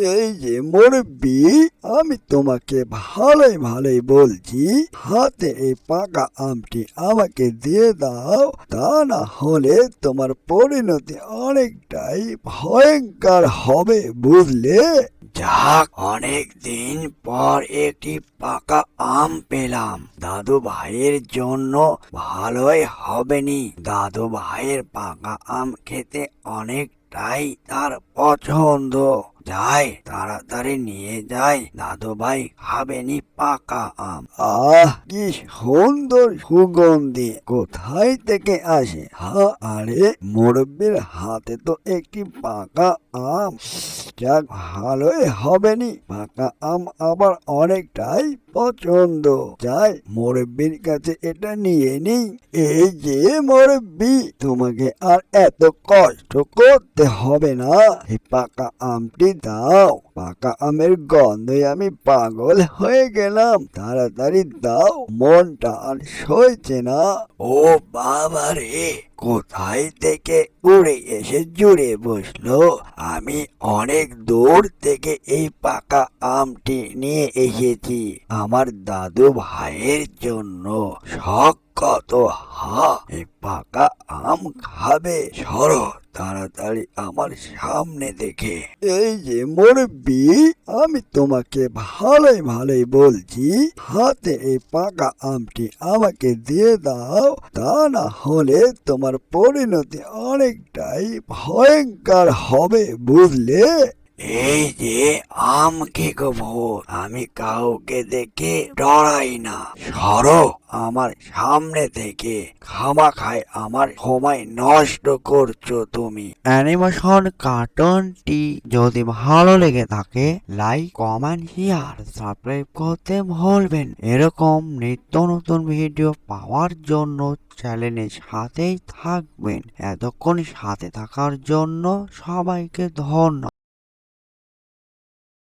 এই যে মুরব্বি, আমি তোমাকে ভালোই ভালোই বলছি, হাতে এই পাকা আমটি আমাকে দিয়ে দাও, তা না হলে তোমার পরিণতি অনেকটাই ভয়ঙ্কর হবে, বুঝলে? যাক, অনেক দিন পর একটি পাকা আম পেলাম। দাদু ভাইয়ের জন্য ভালোই হবেনি। দাদু ভাইয়ের পাকা আম খেতে অনেকটাই তার পছন্দ। যাই, তাড়াতাড়ি নিয়ে যাই, দাদু ভাই খাবেনি পাকা আম। কি সুন্দর সুগন্ধি কোথায় থেকে আসে! আরে মুরব্বির হাতে তো একটি পাকা আম। যাক, ভালোই হবেনি, পাকা আম আবার অনেকটাই পছন্দ। যাই, মুরব্বির কাছে এটা নিয়ে নিই। এই যে মুরব্বি, তোমাকে আর এত কষ্ট করতে হবে না, এই পাকা আমটি দাও। পাকা আমের গন্ধে আমি পাগল হয়ে গেলাম, তাড়াতাড়ি দাও, মনটা আর সইছে না। ও বাবা রে, কোথায় থেকে উড়ে এসে জুড়ে বসলো! আমি অনেক দূর থেকে এই পাকা আমটি নিয়ে এসেছি আমার দাদু ভাইয়ের জন্য। শখ কত! এই পাকা আম খাবে। সরো তাড়াতাড়ি আমার সামনে দেখে। এই যে মুরব্বি, আমি তোমাকে ভালোই ভালোই বলছি, হাতে এই পাকা আমটি আমাকে দিয়ে দাও, তা না হলে তোমার পরিণতি অনেকটাই ভয়ঙ্কর হবে, বুঝলে? এই যে আম কে গো ভূত, আমি কাউকে দেখে ডরাই না। সরো আমার সামনে থেকে, খামাখায় আমার সময় নষ্ট করছো তুমি। অ্যানিমেশন কার্টুনটি যদি ভালো লেগে থাকে, লাইক, কমেন্ট, শেয়ার, সাবস্ক্রাইব করতে ভুলবেন। এরকম নিত্য নতুন ভিডিও পাওয়ার জন্য চ্যানেলের সাথেই থাকবেন। এতক্ষণ সাথে থাকার জন্য সবাইকে ধন্যবাদ।